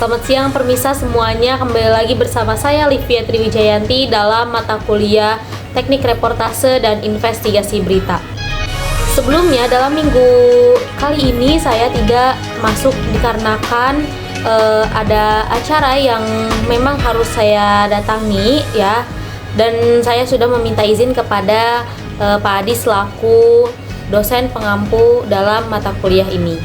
Selamat siang permisa semuanya, kembali lagi bersama saya Livia Triwijayanti dalam mata kuliah Teknik Reportase dan Investigasi Berita. Sebelumnya dalam minggu kali ini saya tidak masuk dikarenakan ada acara yang memang harus saya datangi ya, dan saya sudah meminta izin kepada Pak Adi selaku dosen pengampu dalam mata kuliah ini.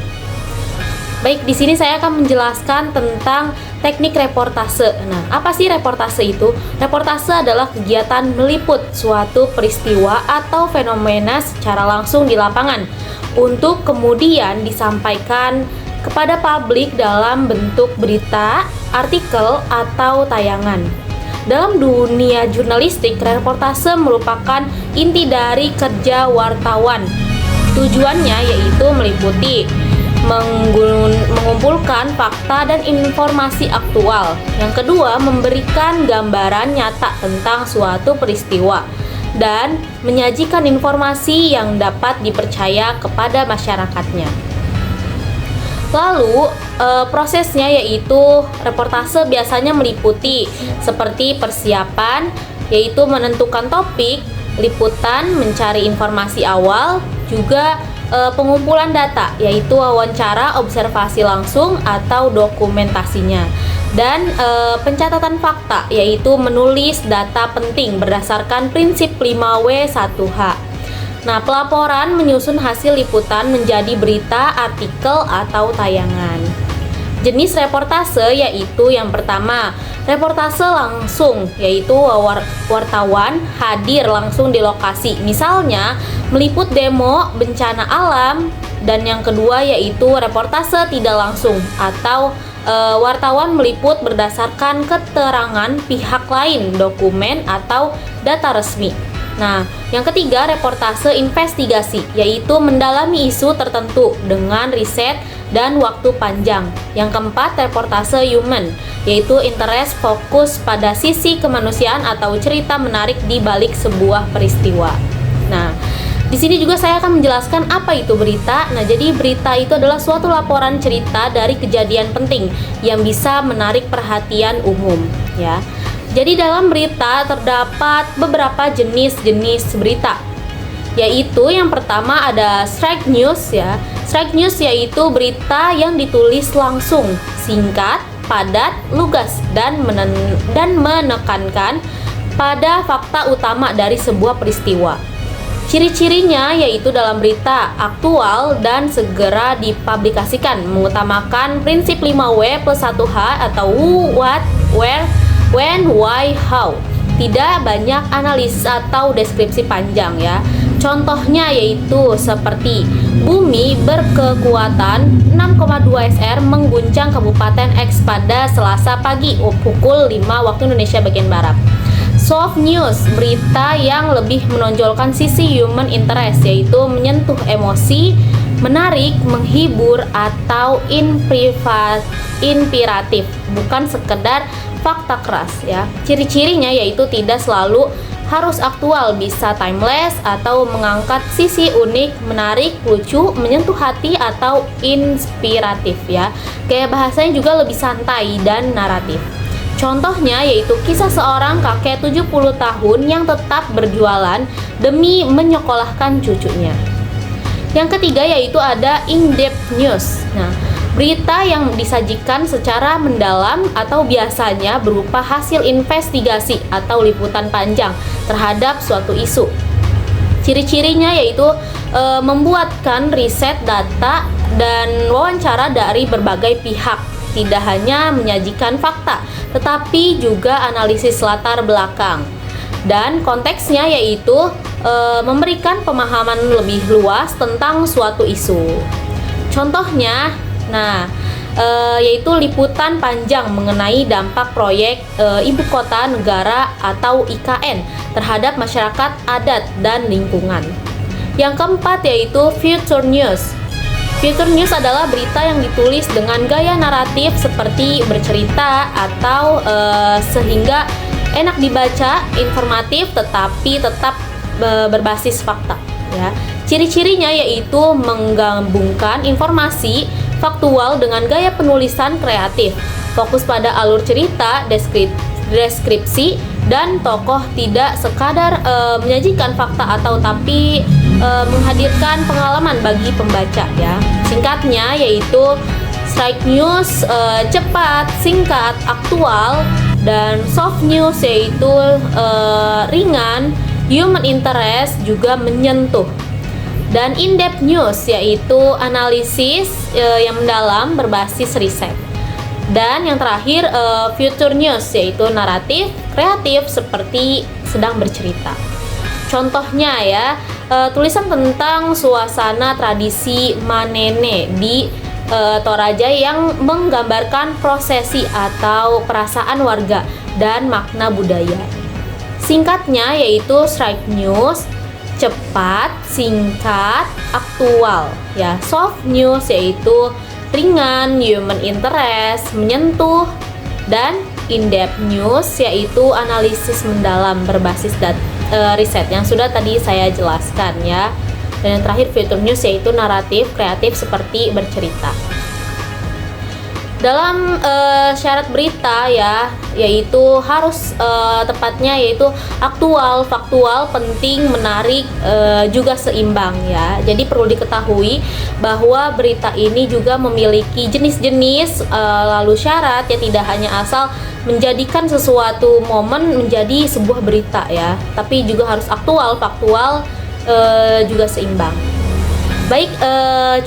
Baik, di sini saya akan menjelaskan tentang teknik reportase. Nah, apa sih reportase itu? Reportase adalah kegiatan meliput suatu peristiwa atau fenomena secara langsung di lapangan untuk kemudian disampaikan kepada publik dalam bentuk berita, artikel, atau tayangan. Dalam dunia jurnalistik, reportase merupakan inti dari kerja wartawan. Tujuannya yaitu meliputi, mengumpulkan fakta dan informasi aktual. Yang kedua, memberikan gambaran nyata tentang suatu peristiwa dan menyajikan informasi yang dapat dipercaya kepada masyarakatnya. Lalu prosesnya yaitu reportase biasanya meliputi seperti persiapan, yaitu menentukan topik, liputan, mencari informasi awal, juga pengumpulan data, yaitu wawancara, observasi langsung atau dokumentasinya, dan pencatatan fakta, yaitu menulis data penting berdasarkan prinsip 5W1H. Nah, pelaporan menyusun hasil liputan menjadi berita, artikel, atau tayangan. Jenis reportase yaitu yang pertama, reportase langsung, yaitu wartawan hadir langsung di lokasi, misalnya meliput demo, bencana alam. Dan yang kedua yaitu reportase tidak langsung atau wartawan meliput berdasarkan keterangan pihak lain, dokumen atau data resmi. Nah, yang ketiga reportase investigasi, yaitu mendalami isu tertentu dengan riset dan waktu panjang. Yang keempat reportase human, yaitu interest, fokus pada sisi kemanusiaan atau cerita menarik di balik sebuah peristiwa. Nah, di sini juga saya akan menjelaskan apa itu berita. Nah, jadi berita itu adalah suatu laporan cerita dari kejadian penting yang bisa menarik perhatian umum, ya. Jadi dalam berita terdapat beberapa jenis-jenis berita, yaitu yang pertama ada straight news ya. Straight news yaitu berita yang ditulis langsung, singkat, padat, lugas, dan menekankan pada fakta utama dari sebuah peristiwa. Ciri-cirinya yaitu dalam berita aktual dan segera dipublikasikan, mengutamakan prinsip 5W+1H atau who, what, where, when, why, how. Tidak banyak analisis atau deskripsi panjang ya. Contohnya yaitu seperti bumi berkekuatan 6,2 SR mengguncang Kabupaten X pada Selasa pagi pukul 5 waktu Indonesia bagian Barat. Soft news, berita yang lebih menonjolkan sisi human interest, yaitu menyentuh emosi, menarik, menghibur, atau inspiratif, bukan sekedar fakta keras ya. Ciri-cirinya yaitu tidak selalu harus aktual, bisa timeless atau mengangkat sisi unik, menarik, lucu, menyentuh hati, atau inspiratif ya. Gaya bahasanya juga lebih santai dan naratif. Contohnya yaitu kisah seorang kakek 70 tahun yang tetap berjualan demi menyekolahkan cucunya. Yang ketiga yaitu ada in-depth news. Nah, berita yang disajikan secara mendalam atau biasanya berupa hasil investigasi atau liputan panjang terhadap suatu isu. Ciri-cirinya yaitu membuatkan riset, data, dan wawancara dari berbagai pihak. Tidak hanya menyajikan fakta, tetapi juga analisis latar belakang. Dan konteksnya yaitu memberikan pemahaman lebih luas tentang suatu isu. Contohnya, yaitu liputan panjang mengenai dampak proyek Ibu Kota Negara atau IKN terhadap masyarakat adat dan lingkungan. Yang keempat yaitu future news. Future news adalah berita yang ditulis dengan gaya naratif seperti bercerita atau sehingga enak dibaca, informatif tetapi tetap berbasis fakta ya. Ciri-cirinya yaitu menggabungkan informasi faktual dengan gaya penulisan kreatif. Fokus pada alur cerita, deskripsi, dan tokoh, tidak sekadar menyajikan fakta tapi menghadirkan pengalaman bagi pembaca ya. Singkatnya yaitu strike news, cepat, singkat, aktual, dan soft news yaitu ringan, human interest juga menyentuh, dan in-depth news yaitu analisis yang mendalam berbasis riset. Dan yang terakhir future news yaitu naratif, kreatif seperti sedang bercerita. Contohnya ya, tulisan tentang suasana tradisi Manene di Toraja yang menggambarkan prosesi atau perasaan warga dan makna budaya. Singkatnya yaitu strike news, cepat, singkat, aktual ya. Soft news yaitu ringan, human interest, menyentuh, dan in-depth news yaitu analisis mendalam berbasis riset yang sudah tadi saya jelaskan ya. Dan yang terakhir future news yaitu naratif, kreatif seperti bercerita. Dalam syarat berita ya, yaitu harus tepatnya yaitu aktual, faktual, penting, menarik, juga seimbang ya. Jadi perlu diketahui bahwa berita ini juga memiliki jenis-jenis lalu syarat ya, tidak hanya asal menjadikan sesuatu momen menjadi sebuah berita ya, tapi juga harus aktual, faktual, juga seimbang. Baik,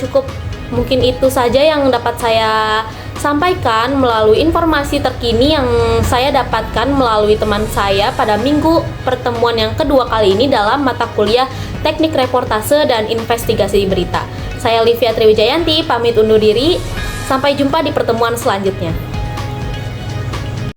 cukup mungkin itu saja yang dapat saya sampaikan melalui informasi terkini yang saya dapatkan melalui teman saya pada minggu pertemuan yang kedua kali ini dalam mata kuliah Teknik Reportase dan Investigasi Berita. Saya Livia Triwijayanti pamit undur diri. Sampai jumpa di pertemuan selanjutnya.